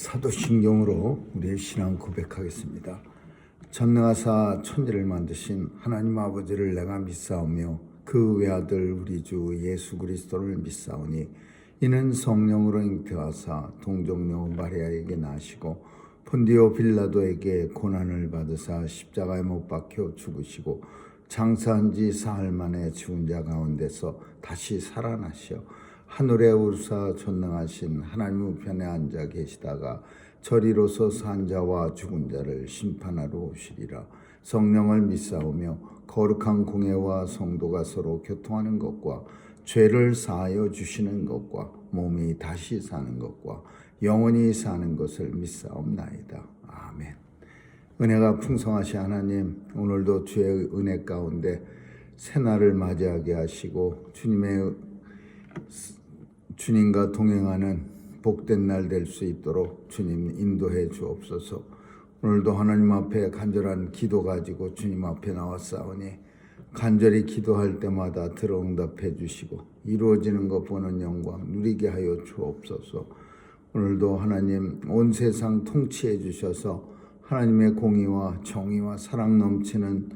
사도신경으로 우리의 신앙 고백하겠습니다. 전능하사 천지를 만드신 하나님 아버지를 내가 믿사오며 그 외아들 우리 주 예수 그리스도를 믿사오니 이는 성령으로 잉태하사 동정녀 마리아에게 나시고 본디오 빌라도에게 고난을 받으사 십자가에 못 박혀 죽으시고 장사한 지 사흘 만에 죽은 자 가운데서 다시 살아나시어 하늘에 오르사 전능하신 하나님 우편에 앉아 계시다가 저리로서 산 자와 죽은 자를 심판하러 오시리라. 성령을 믿사오며 거룩한 공회와 성도가 서로 교통하는 것과 죄를 사하여 주시는 것과 몸이 다시 사는 것과 영원히 사는 것을 믿사옵나이다. 아멘. 은혜가 풍성하신 하나님, 오늘도 주의 은혜 가운데 새날을 맞이하게 하시고 주님과 동행하는 복된 날 될 수 있도록 주님 인도해 주옵소서. 오늘도 하나님 앞에 간절한 기도 가지고 주님 앞에 나왔사오니 간절히 기도할 때마다 들어응답해 주시고 이루어지는 것 보는 영광 누리게 하여 주옵소서. 오늘도 하나님 온 세상 통치해 주셔서 하나님의 공의와 정의와 사랑 넘치는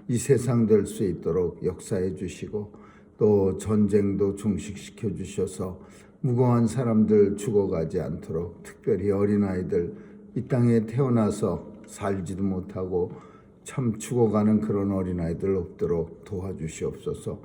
이 세상 될 수 있도록 역사해 주시고 또 전쟁도 종식시켜 주셔서 무고한 사람들 죽어가지 않도록, 특별히 어린아이들 이 땅에 태어나서 살지도 못하고 참 죽어가는 그런 어린아이들 없도록 도와주시옵소서.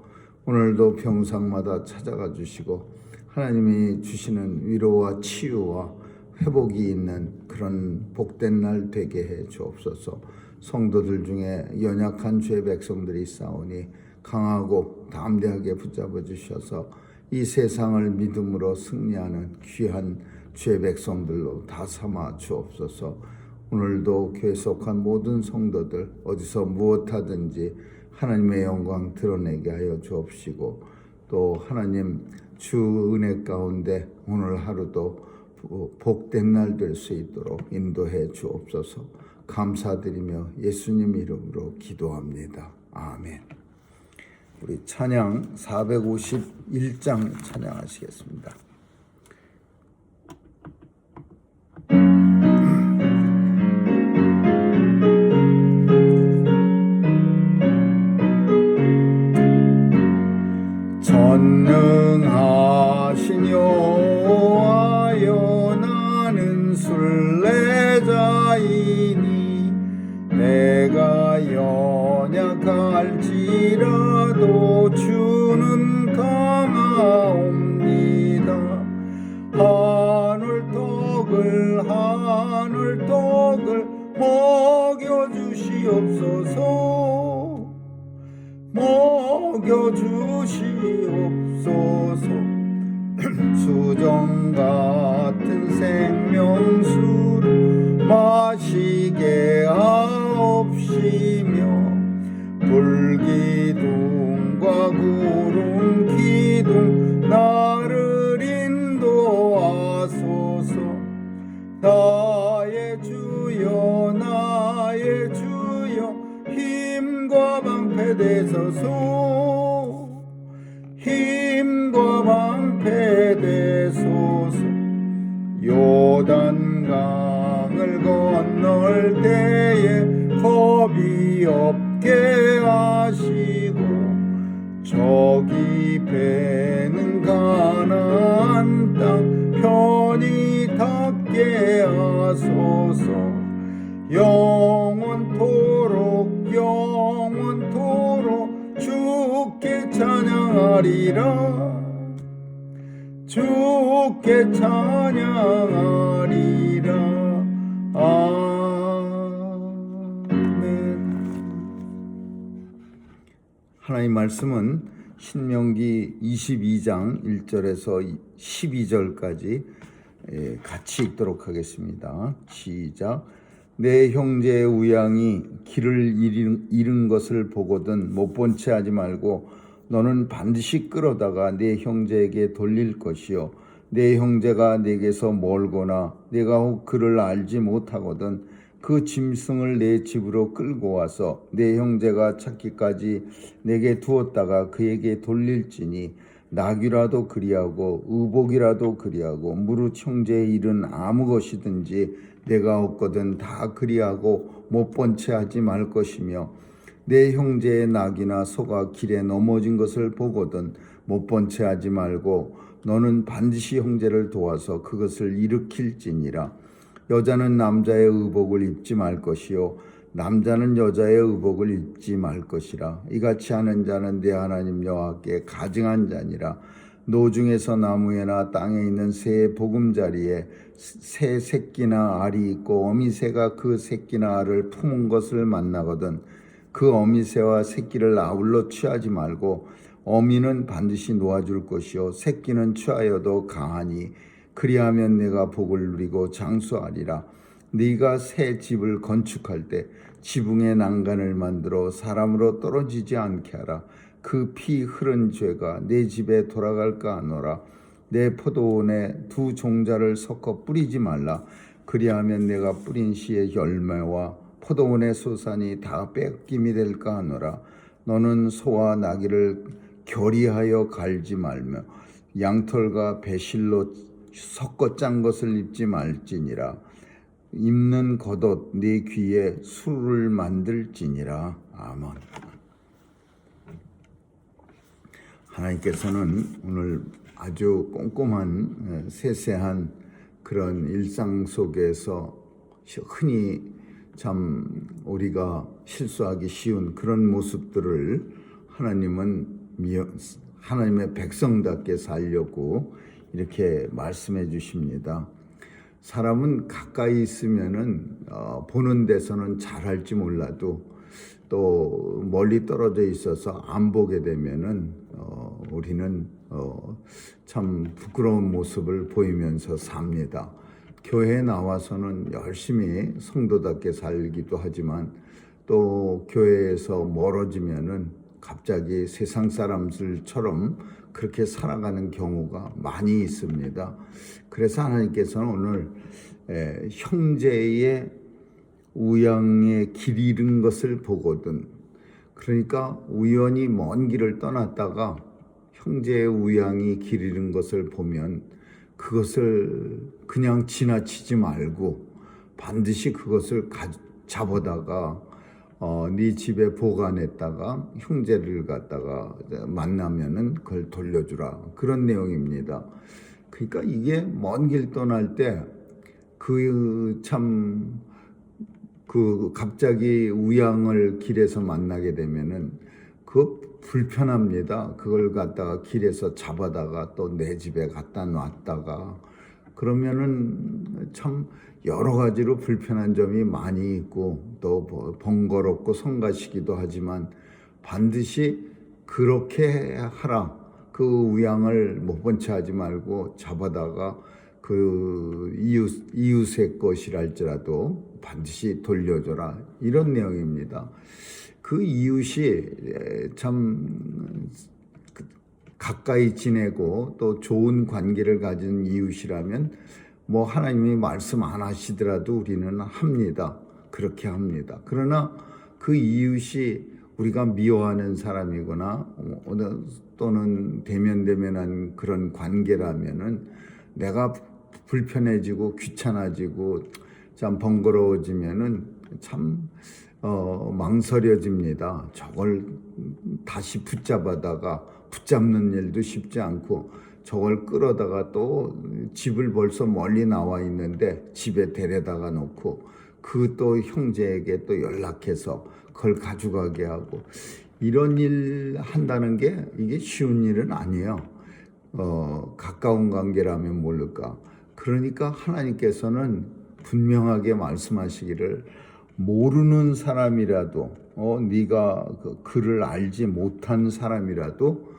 오늘도 병상마다 찾아가 주시고 하나님이 주시는 위로와 치유와 회복이 있는 그런 복된 날 되게 해 주옵소서. 성도들 중에 연약한 주의 백성들이 있사오니 강하고 담대하게 붙잡아 주셔서 이 세상을 믿음으로 승리하는 귀한 주의 백성들로 다 삼아 주옵소서. 오늘도 교회 속한 모든 성도들 어디서 무엇하든지 하나님의 영광 드러내게 하여 주옵시고 또 하나님 주 은혜 가운데 오늘 하루도 복된 날 될 수 있도록 인도해 주옵소서. 감사드리며 예수님 이름으로 기도합니다. 아멘. 우리 찬양 451장 찬양하시겠습니다. 전능하신 여호와여 나는 순례자이니 내가 연약할지라도 주는 강하옵니다. 하늘떡을 먹여주시옵소서. 수정 같은 생명수를 마시게 하옵시며 불기둥과 구름기둥 나를 인도하소서. 나의 주여 힘과 방패 되소서. 힘과 방패 되소서. 요단강을 건널 때에 겁이 없게 하시고 저기 배는 가나안 땅 편히 닿게 하소서. 영원토록 주께 찬양하리라. 주께 찬양하리라. 아멘. 하나님 말씀은 신명기 22장 1절에서 12절까지 같이 읽도록 하겠습니다. 시작. 내 형제의 우양이 길을 잃은 것을 보거든 못 본 채 하지 말고 너는 반드시 끌어다가 내 형제에게 돌릴 것이요 내 형제가 내게서 멀거나 내가 혹 그를 알지 못하거든 그 짐승을 내 집으로 끌고 와서 내 형제가 찾기까지 내게 두었다가 그에게 돌릴지니 낙이라도 그리하고 의복이라도 그리하고 무릇 형제의 일은 아무 것이든지 내가 없거든 다 그리하고 못 본 채 하지 말 것이며 내 형제의 낙이나 소가 길에 넘어진 것을 보거든 못 본 채 하지 말고 너는 반드시 형제를 도와서 그것을 일으킬지니라. 여자는 남자의 의복을 입지 말 것이요 남자는 여자의 의복을 입지 말 것이라. 이같이 하는 자는 내 하나님 여호와께 가증한 자니라. 노중에서 나무에나 땅에 있는 새의 보금자리에 새 새끼나 알이 있고 어미새가 그 새끼나 알을 품은 것을 만나거든 그 어미새와 새끼를 아울러 취하지 말고 어미는 반드시 놓아줄 것이요 새끼는 취하여도 강하니 그리하면 내가 복을 누리고 장수하리라. 네가 새 집을 건축할 때 지붕에 난간을 만들어 사람으로 떨어지지 않게 하라. 그 피 흐른 죄가 내 집에 돌아갈까 하노라. 내 포도원에 두 종자를 섞어 뿌리지 말라. 그리하면 내가 뿌린 씨의 열매와 포도원의 소산이 다 뺏김이 될까 하노라. 너는 소와 나귀를 결의하여 갈지 말며 양털과 배실로 섞어 짠 것을 입지 말지니라. 입는 겉옷 네 귀에 술을 만들지니라. 아멘. 하나님께서는 오늘 아주 꼼꼼한 세세한 그런 일상 속에서 흔히 참 우리가 실수하기 쉬운 그런 모습들을 하나님의 백성답게 살려고 이렇게 말씀해 주십니다. 사람은 가까이 있으면은 보는 데서는 잘할지 몰라도 또 멀리 떨어져 있어서 안 보게 되면은 우리는 참 부끄러운 모습을 보이면서 삽니다. 교회에 나와서는 열심히 성도답게 살기도 하지만 또 교회에서 멀어지면은 갑자기 세상 사람들처럼 그렇게 살아가는 경우가 많이 있습니다. 그래서 하나님께서는 오늘 형제의 우양의 길 잃은 것을 보거든. 그러니까 우연히 먼 길을 떠났다가 형제의 우양이 길 잃은 것을 보면 그것을 그냥 지나치지 말고 반드시 그것을 잡아다가 네 집에 보관했다가 형제를 갖다가 만나면은 그걸 돌려주라. 그런 내용입니다. 그러니까 이게 먼 길 떠날 때 갑자기 우양을 길에서 만나게 되면은 그 불편합니다. 그걸 갖다가 길에서 잡아다가 또 내 집에 갖다 놨다가 그러면은 참 여러 가지로 불편한 점이 많이 있고 또 번거롭고 성가시기도 하지만 반드시 그렇게 하라. 그 우양을 못 본 채 하지 말고 잡아다가 그 이웃의 것이랄지라도 반드시 돌려줘라. 이런 내용입니다. 그 이웃이 참 가까이 지내고 또 좋은 관계를 가진 이웃이라면 뭐 하나님이 말씀 안 하시더라도 우리는 합니다. 그렇게 합니다. 그러나 그 이웃이 우리가 미워하는 사람이거나 또는 대면대면한 그런 관계라면은 내가 불편해지고 귀찮아지고 참 번거로워지면은 참 망설여집니다. 저걸 다시 붙잡는 일도 쉽지 않고 저걸 끌어다가 또 집을 벌써 멀리 나와 있는데 집에 데려다가 놓고 그 또 형제에게 또 연락해서 그걸 가져가게 하고 이런 일 한다는 게 이게 쉬운 일은 아니에요. 가까운 관계라면 모를까. 그러니까 하나님께서는 분명하게 말씀하시기를 모르는 사람이라도 네가 그를 알지 못한 사람이라도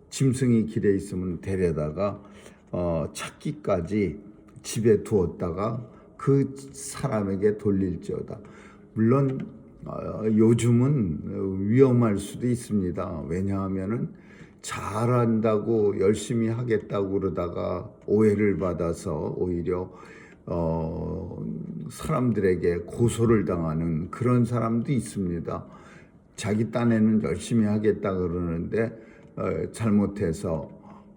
짐승이 길에 있으면 데려다가 찾기까지 집에 두었다가 그 사람에게 돌릴지어다. 물론 요즘은 위험할 수도 있습니다. 왜냐하면은 잘한다고 열심히 하겠다고 그러다가 오해를 받아서 오히려 사람들에게 고소를 당하는 그런 사람도 있습니다. 자기 딴에는 열심히 하겠다 그러는데 잘못해서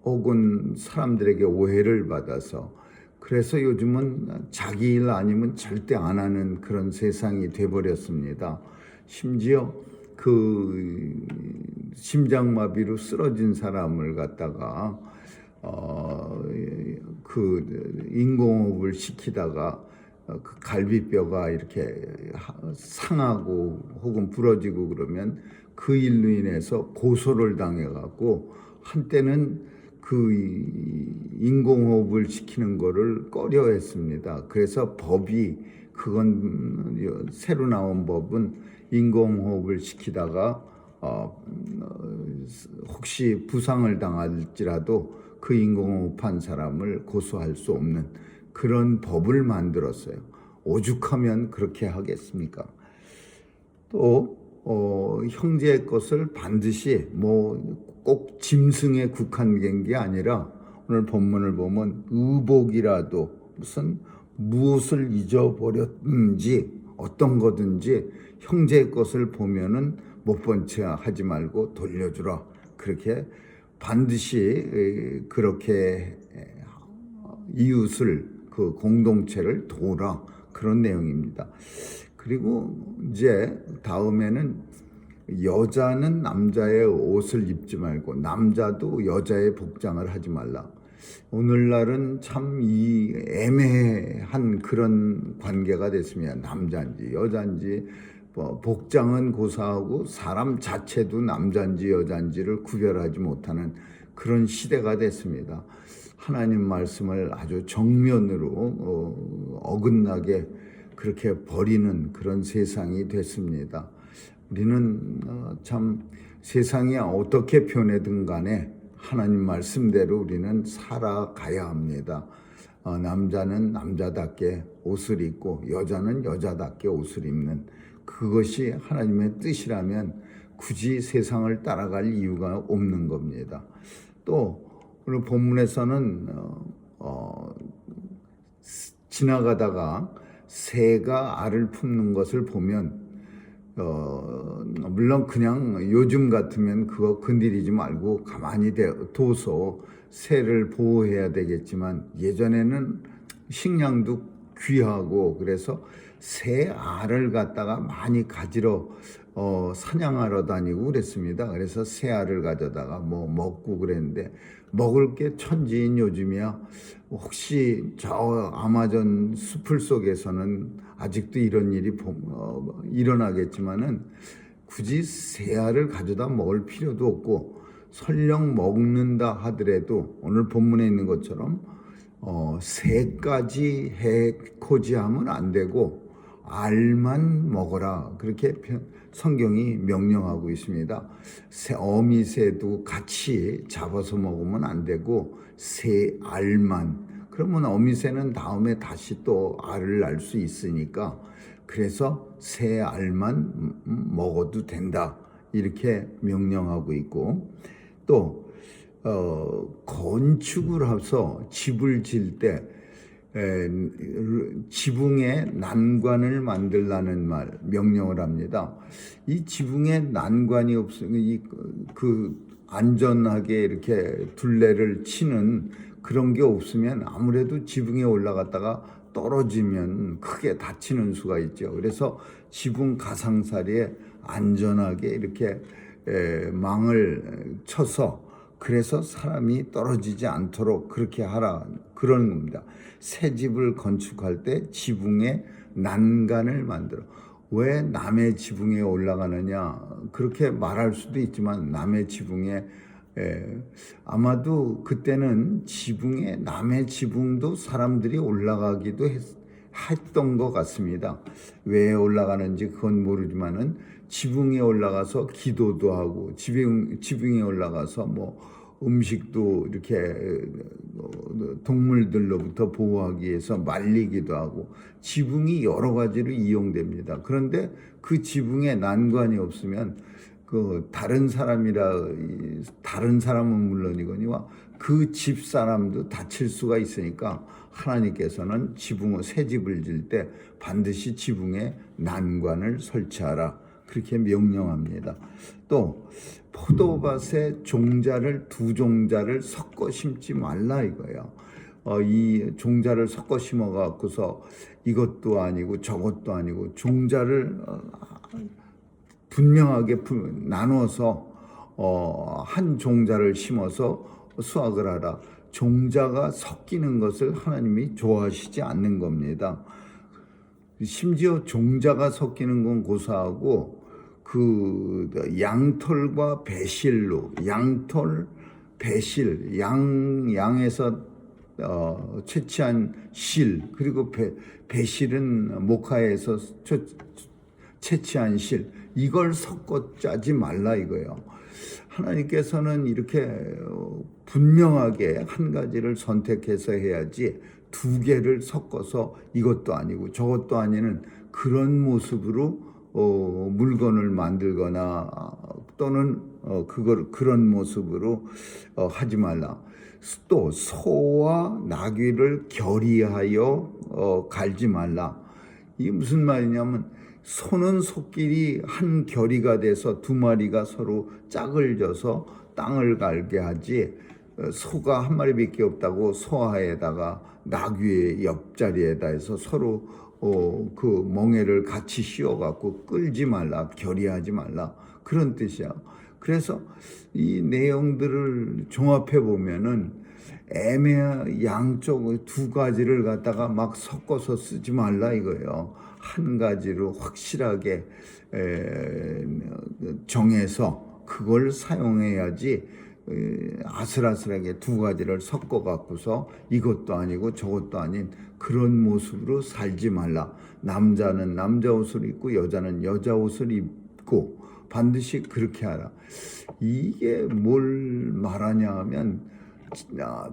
혹은 사람들에게 오해를 받아서 그래서 요즘은 자기 일 아니면 절대 안 하는 그런 세상이 돼버렸습니다. 심지어 그 심장마비로 쓰러진 사람을 갖다가 그 인공호흡을 시키다가 그 갈비뼈가 이렇게 상하고 혹은 부러지고 그러면 그 일로 인해서 고소를 당해갖고 한때는 그 인공호흡을 시키는 거를 꺼려했습니다. 그래서 법이 그건 새로 나온 법은 인공호흡을 시키다가 혹시 부상을 당할지라도 그 인공호흡한 사람을 고소할 수 없는 그런 법을 만들었어요. 오죽하면 그렇게 하겠습니까? 또 형제의 것을 반드시 뭐 꼭 짐승에 국한된 게 아니라 오늘 본문을 보면 의복이라도 무엇을 잊어버렸든지 어떤 거든지 형제의 것을 보면은 못 본 채 하지 말고 돌려주라. 그렇게 반드시 그렇게 이웃을 그 공동체를 도우라. 그런 내용입니다. 그리고 이제 다음에는 여자는 남자의 옷을 입지 말고 남자도 여자의 복장을 하지 말라. 오늘날은 참 이 애매한 그런 관계가 됐습니다. 남자인지 여자인지 복장은 고사하고 사람 자체도 남자인지 여자인지를 구별하지 못하는 그런 시대가 됐습니다. 하나님 말씀을 아주 정면으로 어긋나게 그렇게 버리는 그런 세상이 됐습니다. 우리는 참 세상이 어떻게 변해든 간에 하나님 말씀대로 우리는 살아가야 합니다. 남자는 남자답게 옷을 입고 여자는 여자답게 옷을 입는 그것이 하나님의 뜻이라면 굳이 세상을 따라갈 이유가 없는 겁니다. 또 오늘 본문에서는 지나가다가 새가 알을 품는 것을 보면 물론 그냥 요즘 같으면 그거 건드리지 말고 가만히 둬서 새를 보호해야 되겠지만 예전에는 식량도 귀하고 그래서 새 알을 갖다가 많이 가지러 사냥하러 다니고 그랬습니다. 그래서 새 알을 가져다가 뭐 먹고 그랬는데 먹을 게 천지인 요즘이야. 혹시 저 아마존 숲을 속에서는 아직도 이런 일이 일어나겠지만은 굳이 새 알을 가져다 먹을 필요도 없고 설령 먹는다 하더라도 오늘 본문에 있는 것처럼 새까지 해코지하면 안 되고 알만 먹어라. 그렇게 성경이 명령하고 있습니다. 어미새도 같이 잡아서 먹으면 안 되고 새 알만. 그러면 어미새는 다음에 다시 또 알을 낳을 수 있으니까 그래서 새 알만 먹어도 된다. 이렇게 명령하고 있고 또 건축을 해서 집을 지을 때 지붕에 난관을 만들라는 명령을 합니다. 이 지붕에 난관이 없으면 그 안전하게 이렇게 둘레를 치는 그런 게 없으면 아무래도 지붕에 올라갔다가 떨어지면 크게 다치는 수가 있죠. 그래서 지붕 가상사리에 안전하게 이렇게 망을 쳐서 그래서 사람이 떨어지지 않도록 그렇게 하라 그런 겁니다. 새 집을 건축할 때 지붕에 난간을 만들어. 왜 남의 지붕에 올라가느냐 그렇게 말할 수도 있지만 남의 지붕에 아마도 그때는 지붕에 남의 지붕도 사람들이 올라가기도 했던 것 같습니다. 왜 올라가는지 그건 모르지만은 지붕에 올라가서 기도도 하고 지붕에 올라가서 뭐 음식도 이렇게 동물들로부터 보호하기 위해서 말리기도 하고 지붕이 여러 가지로 이용됩니다. 그런데 그 지붕에 난관이 없으면 그 다른 사람은 물론이거니와 그 집 사람도 다칠 수가 있으니까 하나님께서는 새 집을 지을 때 반드시 지붕에 난관을 설치하라 그렇게 명령합니다. 또 포도밭에 종자를 두 종자를 섞어 심지 말라 이거예요. 이 종자를 섞어 심어 갖고서 이것도 아니고 저것도 아니고 종자를 분명하게 나눠서 한 종자를 심어서 수확을 하라. 종자가 섞이는 것을 하나님이 좋아하시지 않는 겁니다. 심지어 종자가 섞이는 건 고사하고 그 양털과 배실로 양털 배실 양에서 채취한 실 그리고 배실은 목화에서 채취한 실 이걸 섞어 짜지 말라 이거예요. 하나님께서는 이렇게 분명하게 한 가지를 선택해서 해야지 두 개를 섞어서 이것도 아니고 저것도 아니는 그런 모습으로 물건을 만들거나 또는 그런 모습으로 하지 말라. 또 소와 나귀를 결의하여 갈지 말라. 이게 무슨 말이냐면 소는 소끼리 한 결의가 돼서 두 마리가 서로 짝을 져서 땅을 갈게 하지 소가 한 마리밖에 없다고 소하에다가 나귀의 옆자리에다 해서 서로 그 멍에를 같이 씌워갖고 끌지 말라, 결의하지 말라 그런 뜻이야. 그래서 이 내용들을 종합해 보면은 애매한 양쪽 두 가지를 갖다가 막 섞어서 쓰지 말라 이거예요. 한 가지로 확실하게 정해서 그걸 사용해야지 아슬아슬하게 두 가지를 섞어 갖고서 이것도 아니고 저것도 아닌 그런 모습으로 살지 말라. 남자는 남자 옷을 입고 여자는 여자 옷을 입고 반드시 그렇게 하라. 이게 뭘 말하냐 하면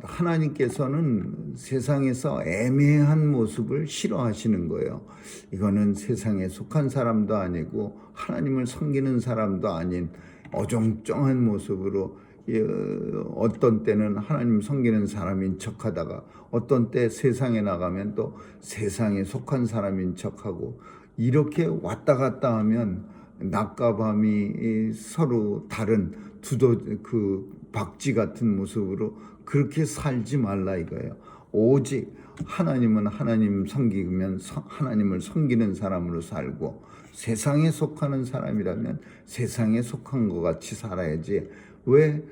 하나님께서는 세상에서 애매한 모습을 싫어하시는 거예요. 이거는 세상에 속한 사람도 아니고 하나님을 섬기는 사람도 아닌 어정쩡한 모습으로 어떤 때는 하나님 섬기는 사람인 척하다가 어떤 때 세상에 나가면 또 세상에 속한 사람인 척하고 이렇게 왔다 갔다 하면 낮과 밤이 서로 다른 박쥐 같은 모습으로 그렇게 살지 말라 이거예요. 오직 하나님은 하나님 섬기면 하나님을 섬기는 사람으로 살고 세상에 속하는 사람이라면 세상에 속한 것 같이 살아야지 왜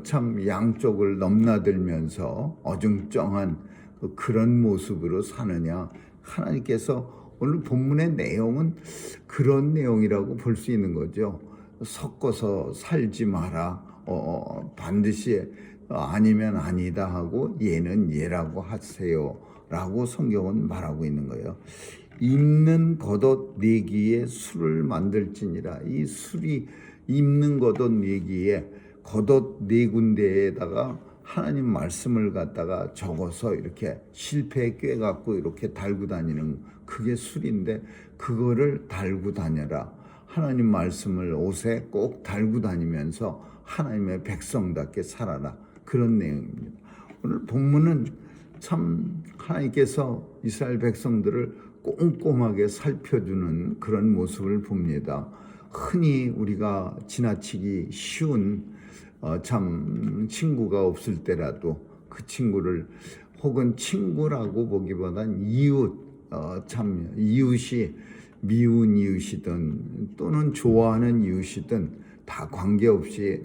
참 양쪽을 넘나들면서 어중쩡한 그런 모습으로 사느냐. 하나님께서 오늘 본문의 내용은 그런 내용이라고 볼 수 있는 거죠. 섞어서 살지 마라. 반드시 아니면 아니다 하고 얘는 얘라고 하세요 라고 성경은 말하고 있는 거예요. 입는 겉옷 내기에 술을 만들지니라. 이 술이 입는 겉옷 내기에 겉옷 네 군데에다가 하나님 말씀을 갖다가 적어서 이렇게 실패에 꿰갖고 이렇게 달고 다니는 그게 술인데 그거를 달고 다녀라. 하나님 말씀을 옷에 꼭 달고 다니면서 하나님의 백성답게 살아라. 그런 내용입니다. 오늘 본문은 참 하나님께서 이스라엘 백성들을 꼼꼼하게 살펴주는 그런 모습을 봅니다. 흔히 우리가 지나치기 쉬운 참 친구가 없을 때라도 그 친구를 혹은 친구라고 보기보단 이웃 참 이웃이 미운 이웃이든 또는 좋아하는 이웃이든 다 관계없이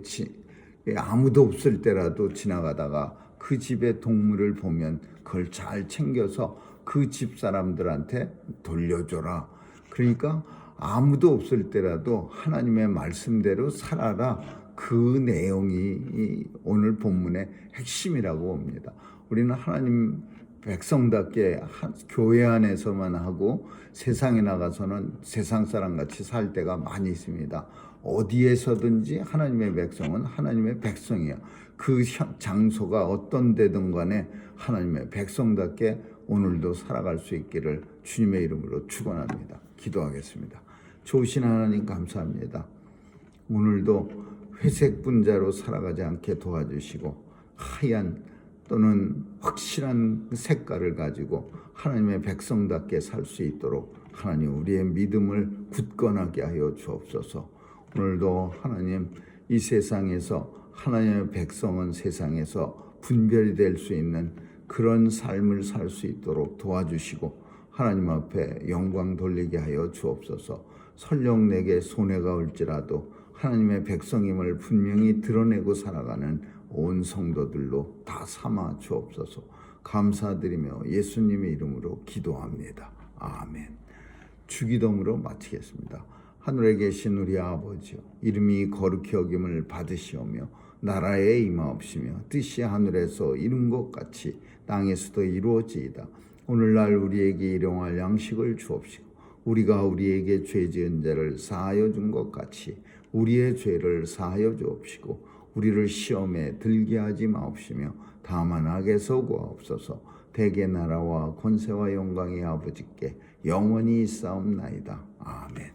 아무도 없을 때라도 지나가다가 그 집의 동물을 보면 그걸 잘 챙겨서 그 집 사람들한테 돌려줘라. 그러니까 아무도 없을 때라도 하나님의 말씀대로 살아라. 그 내용이 오늘 본문의 핵심이라고 봅니다. 우리는 하나님 백성답게 교회 안에서만 하고 세상에 나가서는 세상 사람같이 살 때가 많이 있습니다. 어디에서든지 하나님의 백성은 하나님의 백성이에요. 그 장소가 어떤 데든 간에 하나님의 백성답게 오늘도 살아갈 수 있기를 주님의 이름으로 축원합니다. 기도하겠습니다. 좋으신 하나님 감사합니다. 오늘도 회색 분자로 살아가지 않게 도와주시고 하얀 또는 확실한 색깔을 가지고 하나님의 백성답게 살 수 있도록 하나님 우리의 믿음을 굳건하게 하여 주옵소서. 오늘도 하나님 이 세상에서 하나님의 백성은 세상에서 분별이 될 수 있는 그런 삶을 살 수 있도록 도와주시고 하나님 앞에 영광 돌리게 하여 주옵소서. 설령 내게 손해가 올지라도 하나님의 백성임을 분명히 드러내고 살아가는 온 성도들로 다 삼아 주옵소서. 감사드리며 예수님의 이름으로 기도합니다. 아멘. 주기도문으로 마치겠습니다. 하늘에 계신 우리 아버지여, 이름이 거룩히 여김을 받으시오며 나라에 임하옵시며 뜻이 하늘에서 이룬 것 같이 땅에서도 이루어지이다. 오늘날 우리에게 일용할 양식을 주옵시고 우리가 우리에게 죄 지은 자를 사하여 준 것 같이 우리의 죄를 사하여 주옵시고 우리를 시험에 들게 하지 마옵시며 다만 악에서 구하옵소서. 대개 나라와 권세와 영광이 아버지께 영원히 있사옵나이다. 아멘.